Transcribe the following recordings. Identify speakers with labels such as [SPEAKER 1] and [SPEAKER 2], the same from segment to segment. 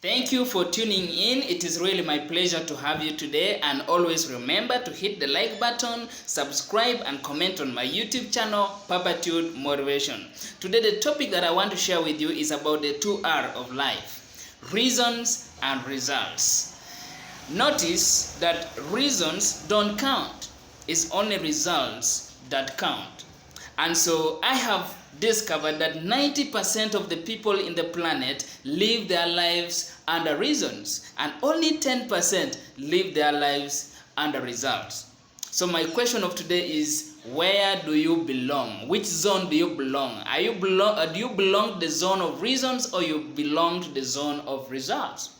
[SPEAKER 1] Thank you for tuning in. It is really my pleasure to have you today, and always remember to hit the like button, subscribe and comment on my YouTube channel, Papatude Motivation. Today the topic that I want to share with you is about the 2R of life, reasons and results. Notice that reasons don't count. It's only results that count. And so I have discovered that 90% of the people in the planet live their lives under reasons, and only 10% live their lives under results. So my question of today is, where do you belong? Which zone do you belong? Do you belong to the zone of reasons, or you belong to the zone of results?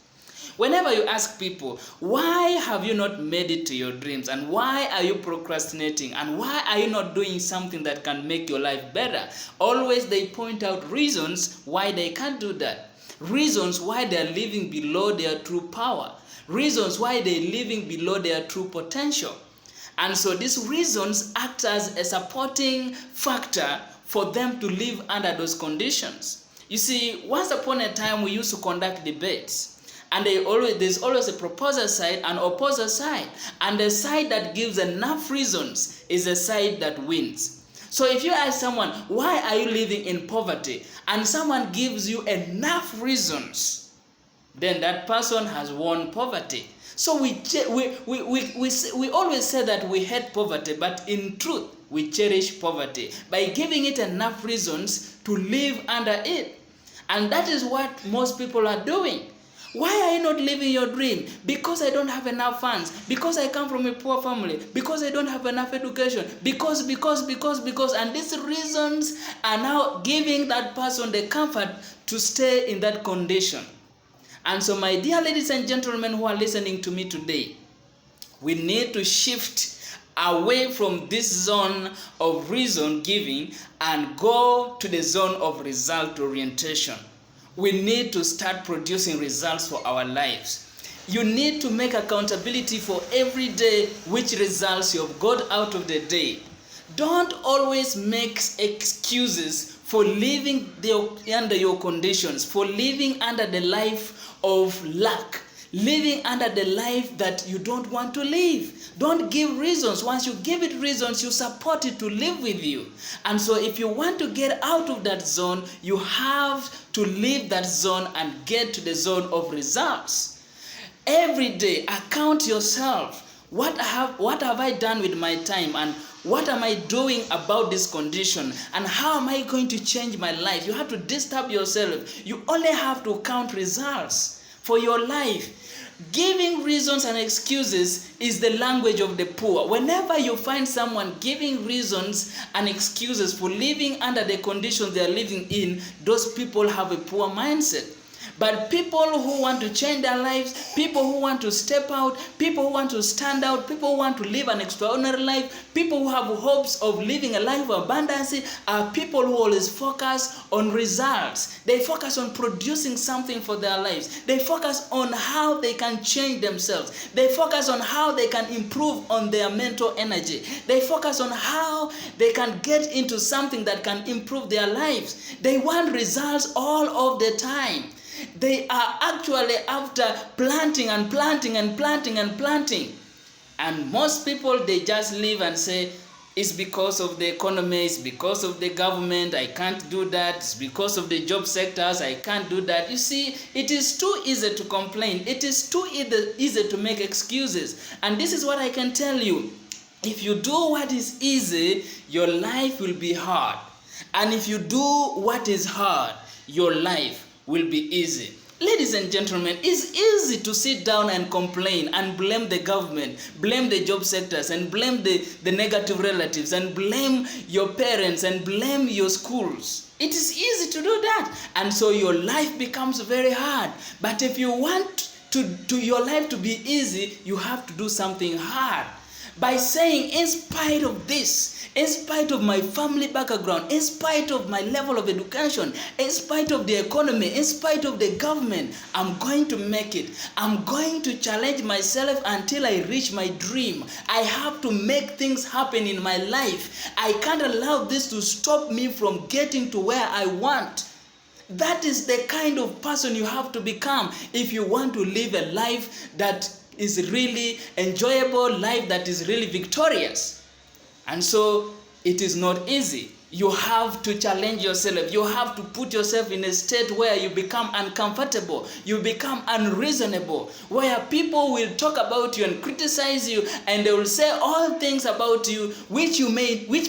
[SPEAKER 1] Whenever you ask people, why have you not made it to your dreams, and why are you procrastinating, and why are you not doing something that can make your life better, always they point out reasons why they can't do that, reasons why they are living below their true power, reasons why they are living below their true potential. And so these reasons act as a supporting factor for them to live under those conditions. You see, once upon a time we used to conduct debates. And there's always a proposer side and opposer side. And the side that gives enough reasons is the side that wins. So if you ask someone, why are you living in poverty? And someone gives you enough reasons, then that person has won poverty. So we always say that we hate poverty, but in truth, we cherish poverty by giving it enough reasons to live under it. And that is what most people are doing. Why are you not living your dream? Because I don't have enough funds. Because I come from a poor family. Because I don't have enough education. Because. And these reasons are now giving that person the comfort to stay in that condition. And so, my dear ladies and gentlemen who are listening to me today, we need to shift away from this zone of reason giving and go to the zone of result orientation. We need to start producing results for our lives. You need to make accountability for every day which results you have got out of the day. Don't always make excuses for living under your conditions, for living under the life of lack, living under the life that you don't want to live. Don't give reasons. Once you give it reasons, you support it to live with you. And so if you want to get out of that zone, you have to leave that zone and get to the zone of results. Every day, account yourself. What have I done with my time, and what am I doing about this condition, and how am I going to change my life? You have to disturb yourself. You only have to count results for your life. Giving reasons and excuses is the language of the poor. Whenever you find someone giving reasons and excuses for living under the conditions they are living in, those people have a poor mindset. But people who want to change their lives, people who want to step out, people who want to stand out, people who want to live an extraordinary life, people who have hopes of living a life of abundance, are people who always focus on results. They focus on producing something for their lives. They focus on how they can change themselves. They focus on how they can improve on their mental energy. They focus on how they can get into something that can improve their lives. They want results all of the time. They are actually after planting and planting and planting and planting. And most people, they just live and say, it's because of the economy, it's because of the government, I can't do that, it's because of the job sectors, I can't do that. You see, it is too easy to complain. It is too easy to make excuses. And this is what I can tell you. If you do what is easy, your life will be hard. And if you do what is hard, your life will be easy. Ladies and gentlemen, it's easy to sit down and complain and blame the government, blame the job sectors, and blame the negative relatives, and blame your parents, and blame your schools. It is easy to do that. And so your life becomes very hard. But if you want your life to be easy, you have to do something hard. By saying, in spite of this, in spite of my family background, in spite of my level of education, in spite of the economy, in spite of the government, I'm going to make it. I'm going to challenge myself until I reach my dream. I have to make things happen in my life. I can't allow this to stop me from getting to where I want. That is the kind of person you have to become if you want to live a life that is really enjoyable, life that is really victorious. And so it is not easy. You have to challenge yourself. You have to put yourself in a state where you become uncomfortable, you become unreasonable, where people will talk about you and criticize you, and they will say all things about you which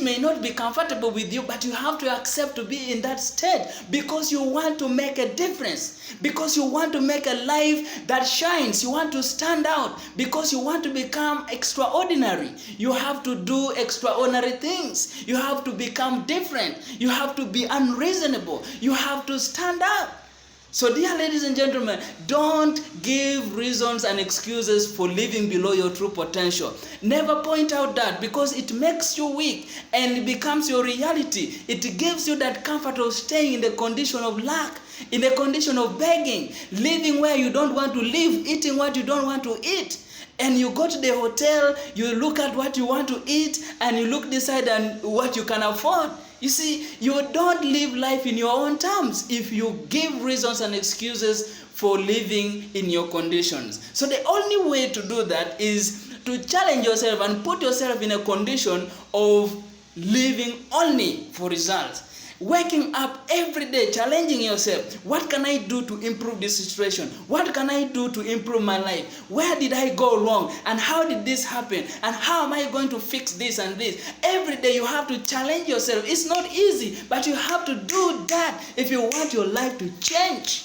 [SPEAKER 1] may not be comfortable with you, but you have to accept to be in that state because you want to make a difference, because you want to make a life that shines. You want to stand out because you want to become extraordinary. You have to do extraordinary things. You have to become different. You have to be unreasonable. You have to stand up. So dear ladies and gentlemen, don't give reasons and excuses for living below your true potential. Never point out that, because it makes you weak and it becomes your reality. It gives you that comfort of staying in the condition of lack, in the condition of begging, living where you don't want to live, eating what you don't want to eat. And you go to the hotel, you look at what you want to eat, and you look decide on what you can afford. You see, you don't live life in your own terms if you give reasons and excuses for living in your conditions. So the only way to do that is to challenge yourself and put yourself in a condition of living only for results. Waking up every day, challenging yourself. What can I do to improve this situation? What can I do to improve my life? Where did I go wrong? And how did this happen? And how am I going to fix this and this? Every day you have to challenge yourself. It's not easy, but you have to do that if you want your life to change.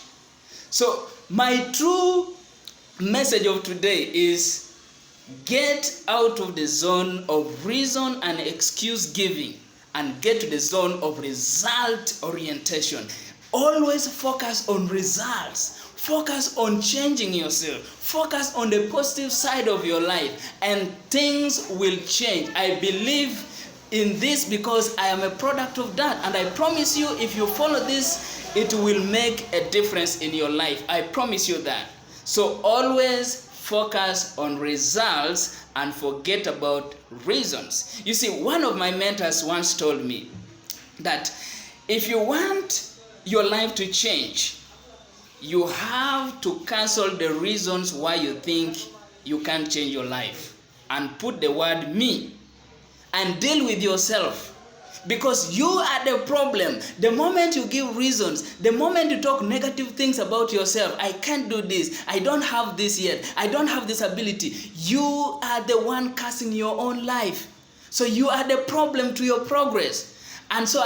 [SPEAKER 1] So my true message of today is get out of the zone of reason and excuse giving and get to the zone of result orientation. Always focus on results. Focus on changing yourself. Focus on the positive side of your life, and things will change. I believe in this because I am a product of that, and I promise you, if you follow this, it will make a difference in your life. I promise you that. So always focus on results and forget about reasons. You see, one of my mentors once told me that if you want your life to change, you have to cancel the reasons why you think you can't change your life and put the word me and deal with yourself. Because you are the problem. The moment you give reasons, the moment you talk negative things about yourself, I can't do this, I don't have this yet, I don't have this ability, you are the one cursing your own life. So you are the problem to your progress. And so